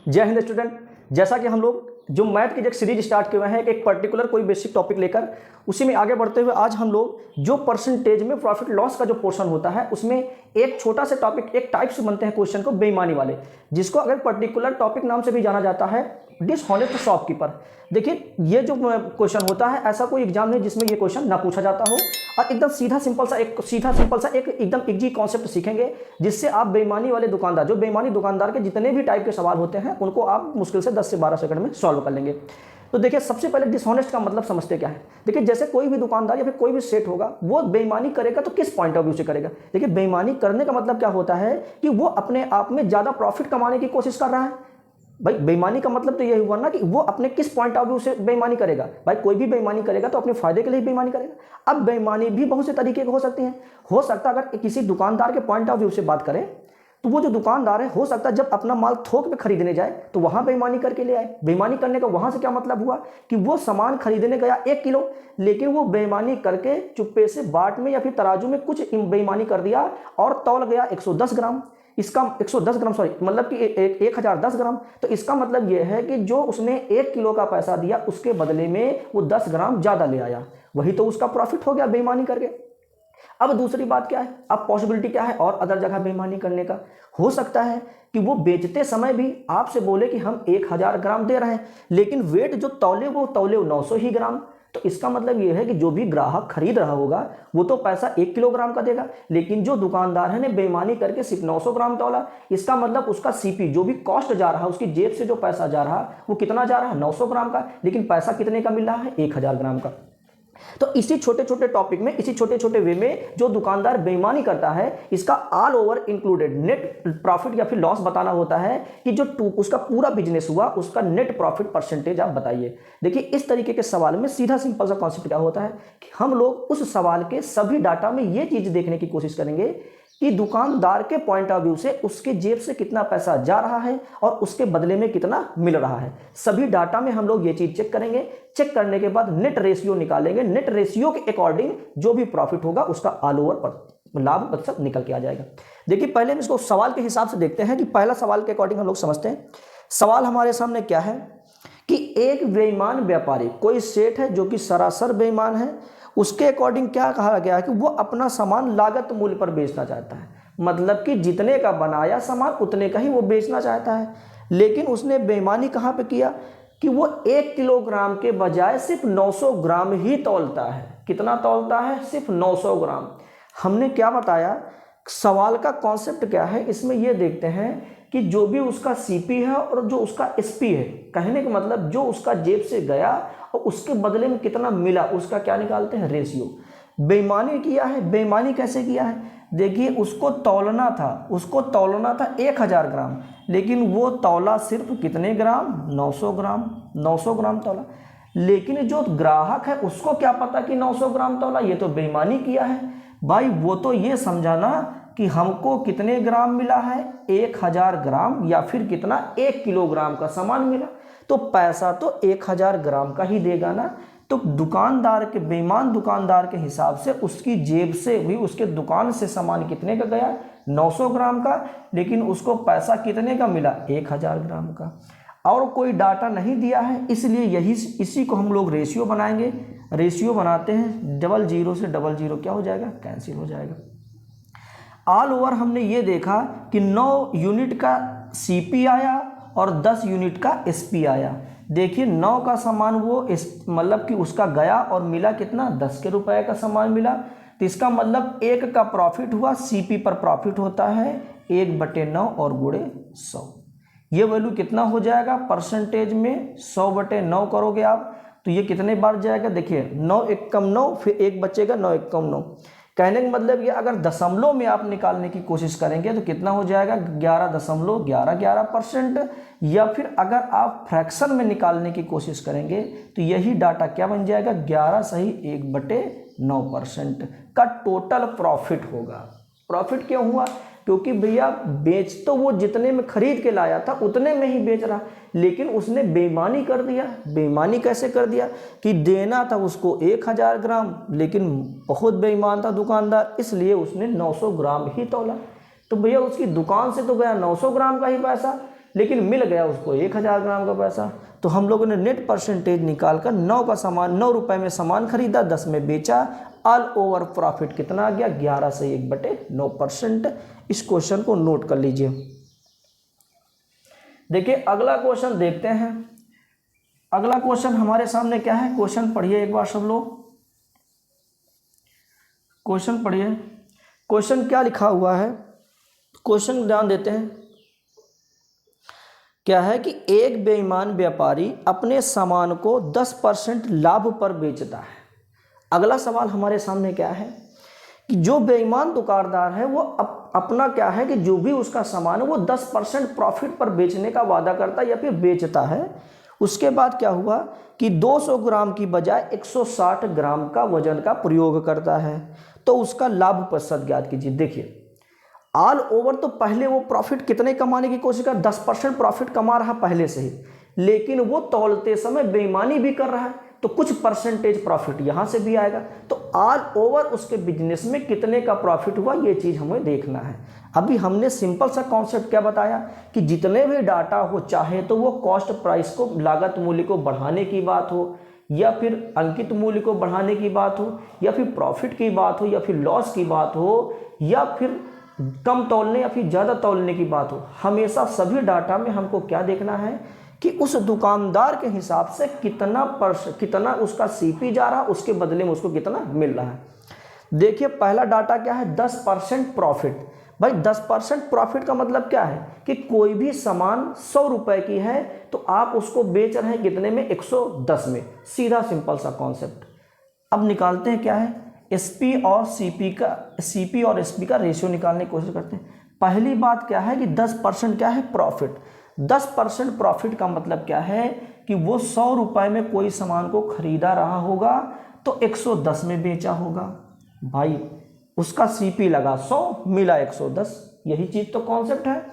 जय हिंद स्टूडेंट। जैसा कि हम लोग जो मैथ की एक सीरीज स्टार्ट किए हुए हैं एक पर्टिकुलर कोई बेसिक टॉपिक लेकर, उसी में आगे बढ़ते हुए आज हम लोग जो परसेंटेज में प्रॉफिट लॉस का जो पोर्शन होता है उसमें एक छोटा सा टॉपिक, एक टाइप से बनते हैं क्वेश्चन को बेईमानी वाले, जिसको अगर पर्टिकुलर टॉपिक नाम से भी जाना जाता है डिसऑनेस्ट शॉपकीपर। देखिए ये जो क्वेश्चन होता है ऐसा कोई एग्जाम नहीं जिसमें ये क्वेश्चन ना पूछा जाता हो, और एकदम सीधा सिंपल सा एक एकदम इजी कॉन्सेप्ट सीखेंगे जिससे आप बेईमानी वाले दुकानदार, जो बेईमानी दुकानदार के जितने भी टाइप के सवाल होते हैं उनको आप मुश्किल से 10 से 12 सेकंड में सॉल्व कर लेंगे। तो देखिए सबसे पहले डिसऑनेस्ट का मतलब समझते क्या है। देखिए जैसे कोई भी दुकानदार या फिर कोई भी सेठ होगा वो बेईमानी करेगा तो किस पॉइंट ऑफ व्यू से करेगा। देखिए बेईमानी करने का मतलब क्या होता है कि वो अपने आप में ज़्यादा प्रॉफिट कमाने की कोशिश कर रहा है। भाई बेईमानी का मतलब तो यही हुआ ना कि वो अपने किस पॉइंट ऑफ व्यू से बेईमानी करेगा। भाई कोई भी बेईमानी करेगा तो अपने फायदे के लिए बेईमानी करेगा। अब बेईमानी भी बहुत से तरीके की हो सकती है। हो सकता है अगर किसी दुकानदार के पॉइंट ऑफ व्यू से बात करें तो वो जो दुकानदार है हो सकता है जब अपना माल थोक में खरीदने जाए तो वहां बेईमानी करके ले आए। बेईमानी करने का वहां से क्या मतलब हुआ कि वो सामान खरीदने गया 1 किलो, लेकिन वो बेईमानी करके चुप्पे से बाट में या फिर तराजू में कुछ बेईमानी कर दिया और तौल गया 110 ग्राम। इसका 110 ग्राम सॉरी मतलब कि 1010 ग्राम। तो इसका मतलब यह है कि जो उसने 1 किलो का पैसा दिया उसके बदले में वो 10 ग्राम ज़्यादा ले आया, वही तो उसका प्रॉफिट हो गया बेईमानी करके। अब दूसरी बात क्या है, अब पॉसिबिलिटी क्या है और अदर जगह बेईमानी करने का। हो सकता है कि वो बेचते समय भी आपसे बोले कि हम 1000 ग्राम दे रहे हैं, लेकिन वेट जो तौले वो 900 ही ग्राम। तो इसका मतलब ये है कि जो भी ग्राहक खरीद रहा होगा वो तो पैसा 1 किलोग्राम का देगा, लेकिन जो दुकानदार है ने बेईमानी करके सिर्फ 900 ग्राम तौला। इसका मतलब उसका सीपी जो भी कॉस्ट जा रहा है, उसकी जेब से जो पैसा जा रहा वो कितना जा रहा है 900 ग्राम का, लेकिन पैसा कितने का मिल रहा है 1000 ग्राम का। तो इसी छोटे छोटे टॉपिक में, इसी छोटे छोटे वे में जो दुकानदार बेईमानी करता है इसका all over included net profit या फिर लॉस बताना होता है कि जो उसका पूरा बिजनेस हुआ उसका नेट प्रॉफिट परसेंटेज आप बताइए। देखिए इस तरीके के सवाल में सीधा सिंपल सा कॉन्सेप्ट क्या होता है कि हम लोग उस सवाल के सभी डाटा में ये चीज देखने की कोशिश करेंगे कि दुकानदार के पॉइंट ऑफ व्यू से उसके जेब से कितना पैसा जा रहा है और उसके बदले में कितना मिल रहा है। सभी डाटा में हम लोग ये चीज चेक करेंगे। चेक करने के बाद नेट रेशियो निकालेंगे। नेट रेशियो के अकॉर्डिंग जो भी प्रॉफिट होगा उसका ऑल ओवर पर लाभ प्रतिशत निकल के आ जाएगा। देखिए पहले हम इसको सवाल के हिसाब से देखते हैं कि पहला सवाल के अकॉर्डिंग हम लोग समझते हैं। सवाल हमारे सामने क्या है कि एक बेईमान व्यापारी, कोई सेठ है जो कि सरासर बेईमान है, उसके अकॉर्डिंग क्या कहा गया है कि वो अपना सामान लागत मूल्य पर बेचना चाहता है। मतलब कि जितने का बनाया सामान उतने का ही वो बेचना चाहता है, लेकिन उसने बेईमानी कहाँ पे किया कि वो 1 किलोग्राम के बजाय सिर्फ 900 ग्राम ही तौलता है। कितना तौलता है? सिर्फ 900 ग्राम। हमने क्या बताया, सवाल का कॉन्सेप्ट क्या है इसमें ये देखते हैं कि जो भी उसका सीपी है और जो उसका एसपी है, कहने का मतलब जो उसका जेब से गया और उसके बदले में कितना मिला उसका क्या निकालते हैं, रेशियो। बेईमानी किया है। बेईमानी कैसे किया है? देखिए उसको तौलना था 1000 ग्राम, लेकिन वो तौला सिर्फ कितने ग्राम, 900 ग्राम। 900 ग्राम तौला, लेकिन जो ग्राहक है उसको क्या पता कि 900 ग्राम तौला, ये तो बेईमानी किया है। भाई वो तो ये समझाना कि हमको कितने ग्राम मिला है, 1000 ग्राम या फिर कितना 1 किलोग्राम का सामान मिला, तो पैसा तो 1000 ग्राम का ही देगा ना। तो दुकानदार के, बेईमान दुकानदार के हिसाब से उसकी जेब से भी, उसके दुकान से सामान कितने का गया, 900 ग्राम का, लेकिन उसको पैसा कितने का मिला, 1000 ग्राम का। और कोई डाटा नहीं दिया है, इसलिए इसी को हम लोग रेशियो बनाएंगे। रेशियो बनाते हैं, 00 से 00 क्या हो जाएगा, कैंसिल हो जाएगा। ऑल ओवर हमने ये देखा कि 9 यूनिट का सीपी आया और 10 यूनिट का एसपी आया। देखिए 9 का सामान वो मतलब कि उसका गया और मिला कितना, 10 के रुपए का सामान मिला। तो इसका मतलब 1 का प्रॉफिट हुआ, सीपी पर प्रॉफिट होता है 1/9 और गुणे 100। ये वैल्यू कितना हो जाएगा परसेंटेज में, 100/9 करोगे आप तो ये कितने बार जाएगा। देखिए 9 1 कम 9, फिर 1 बचेगा, 9 1 कम 9। कहने का मतलब ये अगर दशमलव में आप निकालने की कोशिश करेंगे तो कितना हो जाएगा, 11.11%। या फिर अगर आप फ्रैक्शन में निकालने की कोशिश करेंगे तो यही डाटा क्या बन जाएगा, 11 सही 1/9% का टोटल प्रॉफिट होगा। प्रॉफिट क्यों हुआ, क्योंकि भैया बेच तो वो जितने में खरीद के लाया था उतने में ही बेच रहा, लेकिन उसने बेईमानी कर दिया। बेईमानी कैसे कर दिया कि देना था उसको 1000 ग्राम, लेकिन बहुत बेईमान था दुकानदार, इसलिए उसने 900 ग्राम ही तौला। तो भैया उसकी दुकान से तो गया 900 ग्राम का ही पैसा, लेकिन मिल गया उसको 1000 ग्राम का पैसा। तो हम लोगों ने नेट परसेंटेज निकाल कर 9 रुपए में सामान खरीदा, 10 में बेचा, ऑल ओवर प्रॉफिट कितना आ गया 11 से 1/9%। इस क्वेश्चन को नोट कर लीजिए। देखिए अगला क्वेश्चन देखते हैं। अगला क्वेश्चन हमारे सामने क्या है, क्वेश्चन पढ़िए एक बार सब लोग, क्वेश्चन पढ़िए। क्वेश्चन क्या लिखा हुआ है, क्वेश्चन ध्यान देते हैं। क्या है कि एक बेईमान व्यापारी अपने सामान को 10% लाभ पर बेचता है। अगला सवाल हमारे सामने क्या है कि जो बेईमान दुकानदार है वो अपना क्या है कि जो भी उसका सामान है वो 10% प्रॉफिट पर बेचने का वादा करता है या फिर बेचता है। उसके बाद क्या हुआ कि 200 ग्राम की बजाय 160 ग्राम का वजन का प्रयोग करता है, तो उसका लाभ प्रतिशत ज्ञात कीजिए। देखिए ऑल ओवर तो पहले वो प्रॉफिट कितने कमाने की कोशिश कर, 10% प्रॉफिट कमा रहा पहले से ही, लेकिन वो तौलते समय बेईमानी भी कर रहा है, तो कुछ परसेंटेज प्रॉफिट यहाँ से भी आएगा। तो ऑल ओवर उसके बिजनेस में कितने का प्रॉफिट हुआ ये चीज़ हमें देखना है। अभी हमने सिंपल सा कॉन्सेप्ट क्या बताया कि जितने भी डाटा हो, चाहे तो वो कॉस्ट प्राइस को, लागत मूल्य को बढ़ाने की बात हो, या फिर अंकित मूल्य को बढ़ाने की बात हो, या फिर प्रॉफिट की बात हो, या फिर लॉस की बात हो, या फिर कम तौलने या फिर ज़्यादा तौलने की बात हो, हमेशा सभी डाटा में हमको क्या देखना है कि उस दुकानदार के हिसाब से कितना उसका सीपी जा रहा है, उसके बदले में उसको कितना मिल रहा है। देखिए पहला डाटा क्या है, 10% प्रॉफिट। भाई 10% प्रॉफिट का मतलब क्या है कि कोई भी सामान 100 रुपए की है तो आप उसको बेच रहे हैं कितने में, 110 में। सीधा सिंपल सा कॉन्सेप्ट। अब निकालते हैं क्या है, एसपी और एसपी का रेशियो निकालने की कोशिश करते हैं। पहली बात क्या है कि 10% क्या है, प्रॉफिट। 10% प्रॉफिट का मतलब क्या है कि वो 100 रुपए में कोई सामान को खरीदा रहा होगा तो 110 में बेचा होगा। भाई उसका सीपी लगा 100, मिला 110, यही चीज़ तो कॉन्सेप्ट है।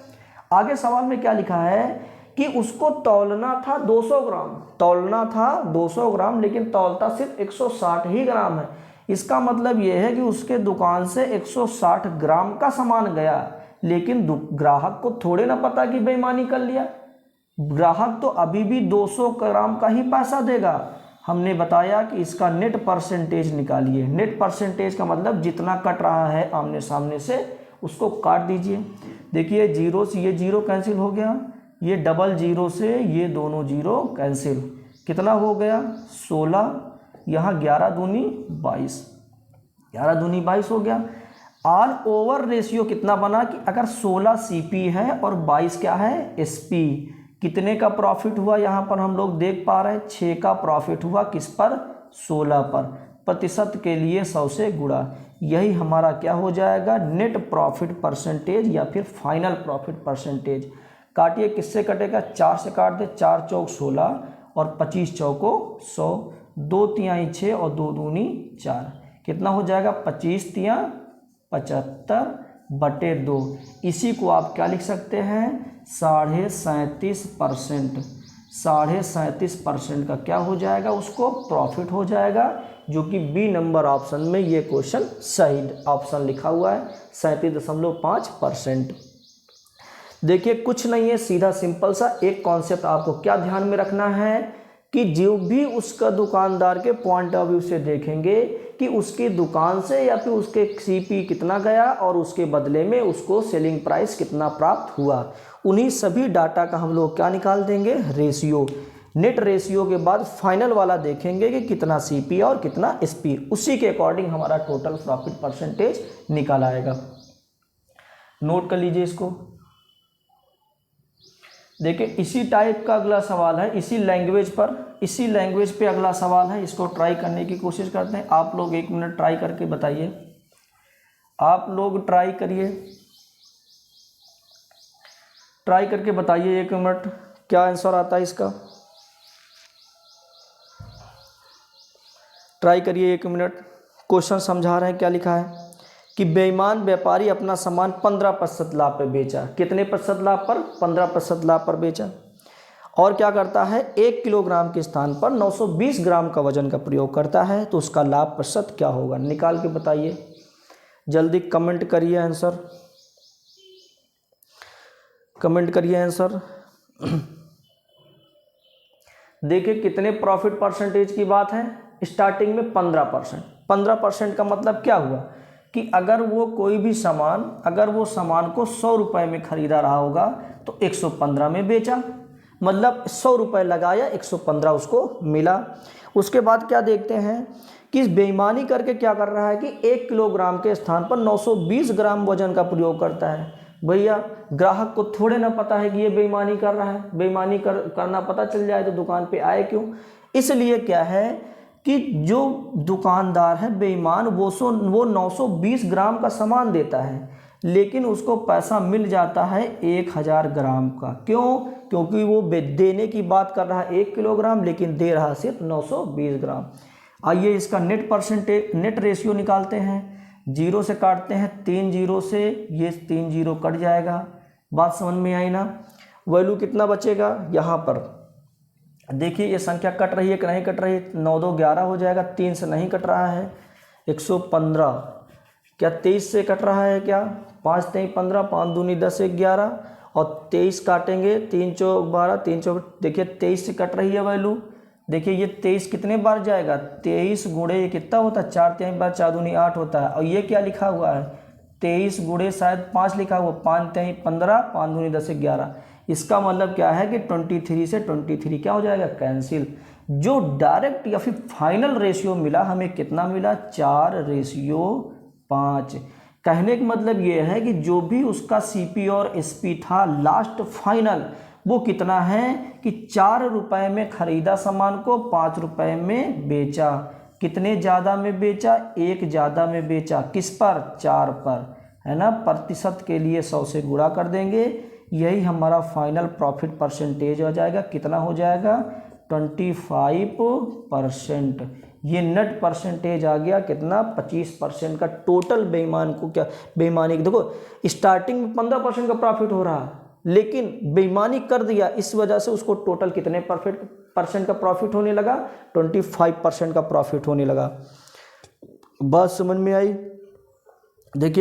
आगे सवाल में क्या लिखा है कि उसको तौलना था 200 ग्राम, तौलना था 200 ग्राम, लेकिन तौलता सिर्फ 160 ही ग्राम है। इसका मतलब यह है कि उसके दुकान से 160 ग्राम का सामान गया, लेकिन ग्राहक को थोड़े ना पता कि बेईमानी कर लिया। ग्राहक तो अभी भी 200 ग्राम का ही पैसा देगा। हमने बताया कि इसका नेट परसेंटेज निकालिए। नेट परसेंटेज का मतलब जितना कट रहा है आमने सामने से उसको काट दीजिए। देखिए जीरो से ये जीरो कैंसिल हो गया, ये डबल जीरो से ये दोनों जीरो कैंसिल, कितना हो गया 16, यहाँ 11 दूनी 22, 11 दूनी 22 हो गया। ऑल ओवर रेशियो कितना बना कि अगर 16 सीपी है और 22 क्या है एसपी, कितने का प्रॉफिट हुआ यहाँ पर हम लोग देख पा रहे हैं 6 का प्रॉफिट हुआ, किस पर, 16 पर। प्रतिशत के लिए 100 से गुणा, यही हमारा क्या हो जाएगा, नेट प्रॉफिट परसेंटेज या फिर फाइनल प्रॉफिट परसेंटेज। काटिए, किससे कटेगा, 4 से काट दे, 4 चौक 16 और 25 चौको 100, 2 तिहाई 6 और 2 दूनी 4, कितना हो जाएगा 25 तिया 75/2। इसी को आप क्या लिख सकते हैं, 37.5%। 37.5% का क्या हो जाएगा, उसको प्रॉफिट हो जाएगा, जो कि बी नंबर ऑप्शन में ये क्वेश्चन सही ऑप्शन लिखा हुआ है, 37.5%। देखिए कुछ नहीं है, सीधा सिंपल सा एक कॉन्सेप्ट आपको क्या ध्यान में रखना है कि जो भी उसका दुकानदार के पॉइंट ऑफ व्यू से देखेंगे कि उसकी दुकान से या फिर उसके सीपी कितना गया और उसके बदले में उसको सेलिंग प्राइस कितना प्राप्त हुआ, उन्हीं सभी डाटा का हम लोग क्या निकाल देंगे, रेशियो। नेट रेशियो के बाद फाइनल वाला देखेंगे कि कितना सीपी और कितना एसपी, उसी के अकॉर्डिंग हमारा टोटल प्रॉफिट परसेंटेज निकल आएगा। नोट कर लीजिए इसको। देखिए इसी टाइप का अगला सवाल है, इसी लैंग्वेज पे अगला सवाल है, इसको ट्राई करने की कोशिश करते हैं। आप लोग 1 मिनट ट्राई करके बताइए, आप लोग ट्राई करके बताइए 1 मिनट, क्या आंसर आता है इसका। ट्राई करिए 1 मिनट। क्वेश्चन समझा रहे हैं, क्या लिखा है कि बेईमान व्यापारी अपना सामान 15% लाभ पर बेचा। कितने प्रतिशत लाभ पर, 15% लाभ पर बेचा। और क्या करता है, 1 किलोग्राम के स्थान पर 920 ग्राम का वजन का प्रयोग करता है, तो उसका लाभ प्रतिशत क्या होगा, निकाल के बताइए। जल्दी कमेंट करिए आंसर, कमेंट करिए आंसर। देखिए कितने प्रॉफिट परसेंटेज की बात है, स्टार्टिंग में 15%। 15% का मतलब क्या हुआ कि अगर वो कोई भी सामान, अगर वो सामान को 100 रुपये में खरीदा रहा होगा तो 115 में बेचा, मतलब 100 रुपये लगाया 115 उसको मिला। उसके बाद क्या देखते हैं कि बेईमानी करके क्या कर रहा है कि 1 किलोग्राम के स्थान पर 920 ग्राम वजन का प्रयोग करता है। भैया ग्राहक को थोड़े ना पता है कि ये बेईमानी कर रहा है, बेईमानी करना पता चल जाए तो दुकान पे आए क्यों। इसलिए क्या है कि जो दुकानदार है बेईमान, वो 920 ग्राम का सामान देता है, लेकिन उसको पैसा मिल जाता है 1000 ग्राम का। क्यों? क्योंकि वो देने की बात कर रहा है 1 किलोग्राम, लेकिन दे रहा सिर्फ 920 ग्राम। आइए इसका नेट रेशियो निकालते हैं। 0 से काटते हैं, 3 0 से ये 3 0 कट जाएगा। बात समझ में आई ना? वैल्यू कितना बचेगा यहाँ पर? देखिए ये संख्या कट रही है कि नहीं कट रही है। 9 2 11 हो जाएगा, 3 से नहीं कट रहा है। 115 क्या 23 से कट रहा है क्या? 5 3 15, 5 दूनी 10 1 11 और 23 काटेंगे, 3 चौक 12, 3 चौक, देखिए 23 से कट रही है वैल्यू। देखिए ये 23 कितने बार जाएगा? 23 गुणे ये कितना होता है? 4 3 बार, 4 दूनी 8 होता है। और ये क्या लिखा हुआ है? 23 गुणे शायद 5 लिखा हुआ, 5 3 15, 5 दूनी 10 11। इसका मतलब क्या है कि 23 से 23 क्या हो जाएगा? कैंसिल। जो डायरेक्ट या फिर फाइनल रेशियो मिला हमें कितना मिला? 4:5। कहने का मतलब ये है कि जो भी उसका सीपी और एसपी था लास्ट फाइनल, वो कितना है कि 4 रुपये में खरीदा सामान को 5 रुपये में बेचा। कितने ज़्यादा में बेचा? 1 ज़्यादा में बेचा। किस पर? 4 पर, है ना। प्रतिशत के लिए 100 से गुणा कर देंगे, यही हमारा फाइनल प्रॉफिट परसेंटेज हो जाएगा। कितना हो जाएगा? 25%। ये नेट परसेंटेज आ गया कितना? 25% का। टोटल बेईमान को क्या बेईमानी, देखो स्टार्टिंग में 15% का प्रॉफिट हो रहा है, लेकिन बेईमानी कर दिया, इस वजह से उसको टोटल कितने परसेंट का प्रॉफिट होने लगा? 25% का प्रॉफिट होने लगा। बात समझ में आई? देखिए